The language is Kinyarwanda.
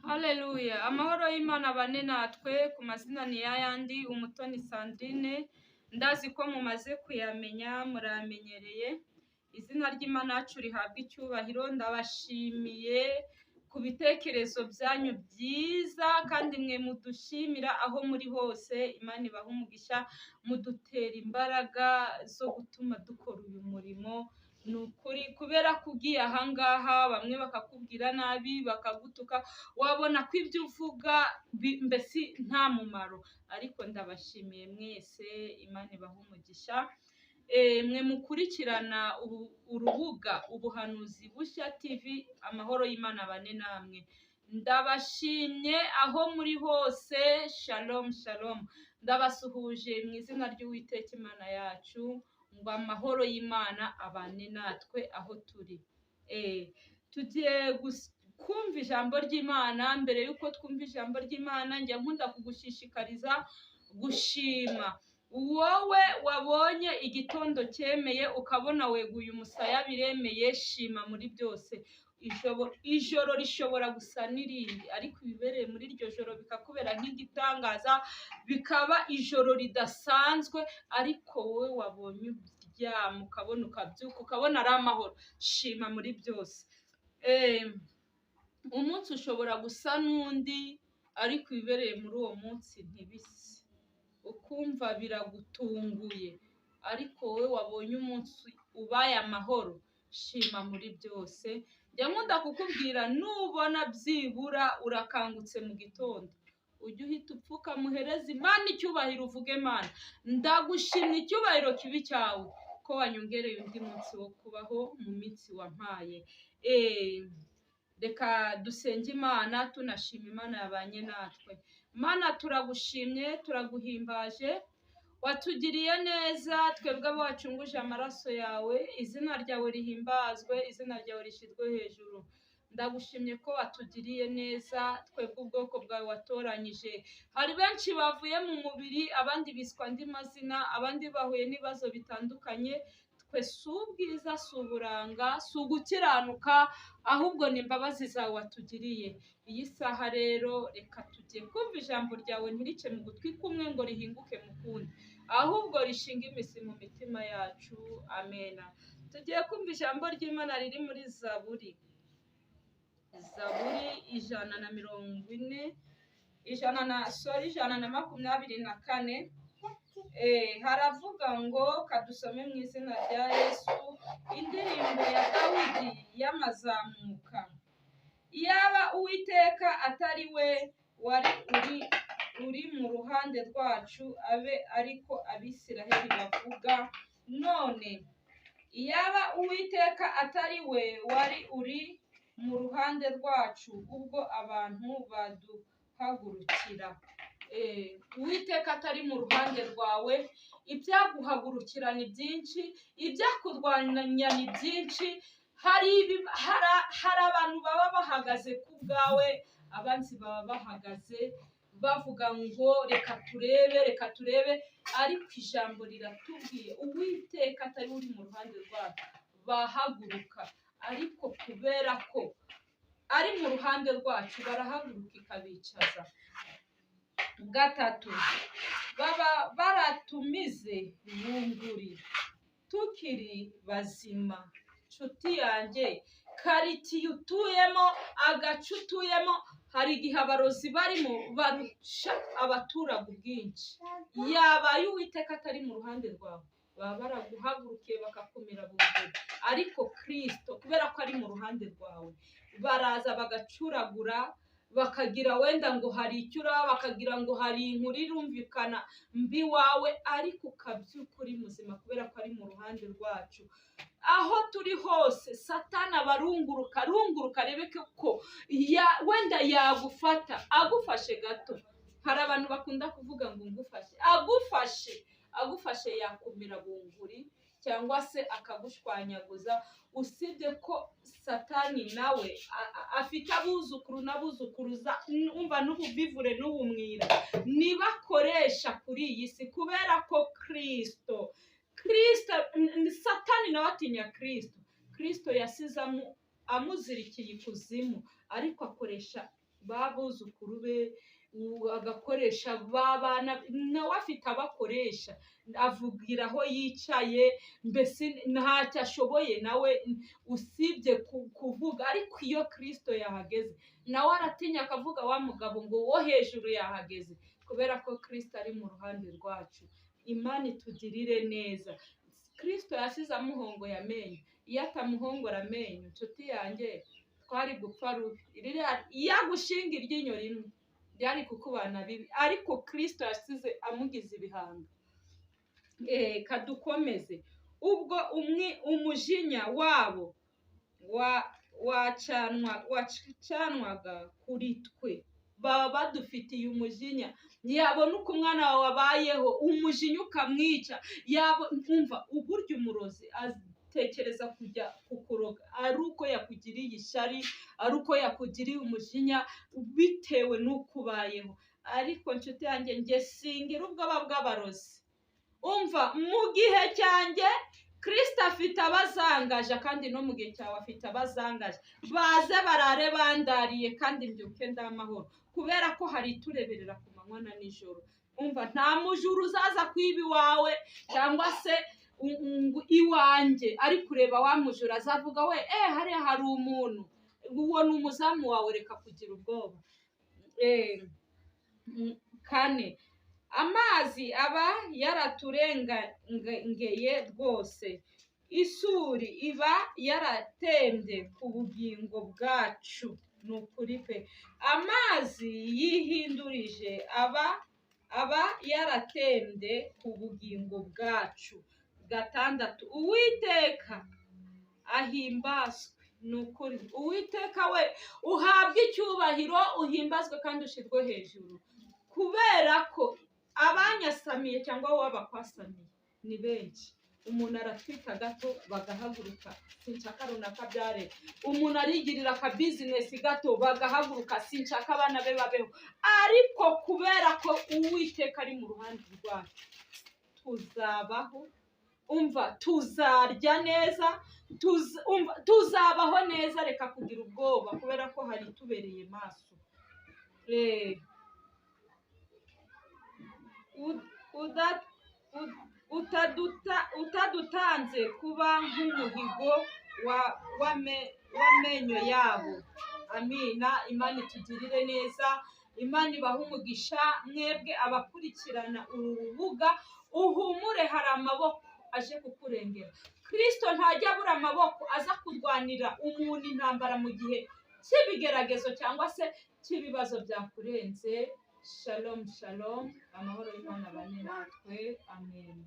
Haleluya. Amahoro y'Imana bane natwe ku mazina ni Abandi, Umutoni Sandrine. Ndazi ko mumaze kuyamenya, muramenyereye. Izina ry'Imana yacu rihabwa icyubahiro. Ndabashimiye ku bitekerezo byanyu byiza kandi mwe mudushimira aho muri hose. Imana ibaha umugisha, mudutera imbaraga zo gutuma dukora uyu murimo. Nukuri kubera kugiye ahangaha bamwe bakakubwira nabi, bakagutuka, wabona ko ibyo uvuga mbese nta mumaro, ariko ndabashimiye mwese. Imana ibaha umugisha. Mwe mukurikirana urubuga Ubuhanuzi Bushya TV. Amahoro y'Imana bane namwe. Ndabashimye aho muri hose. Shalom shalom. Ndabasuhuje mu izina ry'Uwiteka Imana yacu, ngo amahoro y'Imana abane natwe aho turi. Tugiye kumva ijambo ry'Imana. Mbere yuko twumva ijambo ry'Imana, njya nkunda kugushishikariza gushima. Wowe wabonye igitondo cyemeye ukabona weguye umusaya biremeye, shima muri byose. Ijoro rishobora gusa n'irindi, ariko ibibereye muri iryo joro bikakubera nk'igitangaza, bikaba ijoro ridasanzwe, ariko wowe wabonye uryama ukabona ukabyuka ukabona ari amahoro, shima muri byose. Umunsi ushobora gusa n'undi, ariko ibibereye muri uwo munsi ntibise, ukumva biragutunguye, ariko wowe wabonye umunsi ubaye amahoro, shima muri byose. Njya nkunda kukubwira, nubona byibura urakangutse mu gitondo, ujye uhita upfuka muhereza Imana icyubahiro, uvuge Mana ndagushimye, icyubahiro kibi cyawe ko wanyongereye undi munsi wo kubaho mu minsi wampaye. Reka dusenge Imana tunashima Imana yabanye natwe. Mana turagushimye, turaguhimbaje, watugiriye neza, twebwe abo wacunguje amaraso yawe. Izina ryawe rihimbazwe, izina ryawe rishyirwe hejuru. Ndagushimye ko watugiriye neza, twebwe ubwoko bwawe watoranyije. Hari benshi bavuye mu mubiri, abandi biswa andi mazina, abandi bahuye n'ibibazo bitandukanye. Twe si ubwiza, si uburanga, si ugukiranuka, ahubwo ni imbabazi zawe watugiriye. Iyi saha rero reka tugiye kumva ijambo ryawe, ntirice mu gutwi kumwe ngo rihinguke mu kundi, ahubwo rishinga imizi mu mitima yacu. Amen. Tugiye kumva ijambo ry'Imana riri muri Zaburi 124. Haravuga ngo kadusome mu izina rya Yesu, indirimbo ya Dawidi y'amazamuka. Iyaba Uwiteka atari we wari uri mu ruhande rwacu, abe ariko Abisiraheli bavuga none. Iyaba Uwiteka atari we wari uri mu ruhande rwacu, ubwo abantu baduhagurukira. Uwiteka atari mu ruhande rwawe, ibyaguhagurukira ni byinshi, ibyakurwanya ni byinshi. Hari abantu baba bahagaze ku bwawe, abanzi baba bahagaze bavuga ngo reka turebe, ariko ijambo riratubwiye Uwiteka atari uri mu ruhande rwacu, bahaguruka. Ariko kubera ko ari mu ruhande rwacu, barahaguruka ikabicaza. 3, baba baratumize bunguri tukiri bazima. Nshuti yanjye, karitiye utuyemo, agace utuyemo, hari igihe abarozi barimo barusha abaturage ubwinshi. Yabaye Uwiteka atari mu ruhande rwawe, baba baraguhagurukiye bakakumira bunguri. Ariko Kristo kubera ko ari mu ruhande rwawe, baraza bagacuragura, bakagira wenda ngo hari icyo uraba, bakagira ngo hari inkuru irumvikana mbi wawe, ariko ukabyuka uri muzima kubera ko ari mu ruhande rwacu. Aho turi hose Satani abarunguruka arebe ko wenda yagufata, agufashe gato. Hari abantu bakunda kuvuga ngo ngufashe, agufashe yakumira bunguri cyangwa se akagushwanyaguza. Usibye ko Satani nawe afite abuzukuru n'abuzukuruza, umva n'ubuvivure n'ubumwira nibakoresha kuri iyi si, kubera ko Kristo Satani nawe atinya Kristo yasize amuzirikiye ikuzimu, ariko akoresha babuzukuru be, agakoresha babana nawe afite abakoresha, avugira aho yicaye, mbese ntacyo ashoboye nawe usibye kuvuga. Ariko iyo Kristo yahageze nawe aratinya akavuga wa mugabo ngo wo hejuru yahageze, kubera ko Kristo ari mu ruhande rwacu. Imana itugirire neza. Kristo yasize amuhongoye amenyo. Iyo atamuhongora amenyo, nshuti yanjye, twari gupfa rubi. Iyo agushinga iryinyo rimwe byari kukubana bibi, ariko Kristo yasize amugize ibihanga. Kadukomeze. Ubwo umujinya wabo wacanwaga kuri twe, baba badufitiye umujinya. Yabona uko umwana wawe abayeho, umujinya ukamwica. Umva, uburyo umurozi atekereza kujya kukuroga ari uko yakugiriye ishyari, ari uko yakugiriye umujinya bitewe n'uko ubayeho. Ariko nshuti yanjye, njye singira ubwoba bw'abarozi. Umva, mu gihe cyanjye Kristo afite abazangaje, kandi no mu gihe cyawe afite abazangaje. Baze barare bandariye kandi mbyuke ndamahoro, kubera ko hari itureberera ku manywa na nijoro. Umva, nta mujuru uzaza kwiba iwawe cyangwa se iwanjye ari kureba wa mujura, azavuga we hariya hari umuntu, uwo ni umuzamu wawe, reka kugira ubwoba. Kane, amazi aba yaraturengeye rwose, isuri iba yaratembye ku bugingo bwacu. Ni ukuri pe, amazi yihindurije aba yaratembye ku bugingo bwacu. Gatandatu, Uwiteka ahimbazwe. Ni ukuri, Uwiteka we uhabwe icyubahiro, uhimbazwe kandi ushyirwe hejuru, kubera ko abanyasamiye cyangwa wowe bakwasamiye ni benshi. Umuntu aratwita gato bagahaguruka, sinshaka runaka byare. Umuntu arigirira aka business gato bagahaguruka, sinshaka abana be babeho. Ariko kubera ko Uwiteka ari mu ruhande rwacu, tuzabaho. Umva, tuzarya neza, tuzabaho neza. Reka kugira ubwoba, kubera ko hari tubereye maso. Utadutanze kuba nk'umuhigo w'amenyo yabo. Amina. Imana itugirire neza, Imana ibahe umugisha. Mwebwe abakurikirana uru rubuga, uhumure, hari amaboko aje kukurengera. Kristo ntajya abura amaboko aza kurwanira umuntu intambara mu gihe cy'ibigeragezo cyangwa se cy'ibibazo byakurenze. Shalom shalom, amahoro y'Imana abane natwe. Amen.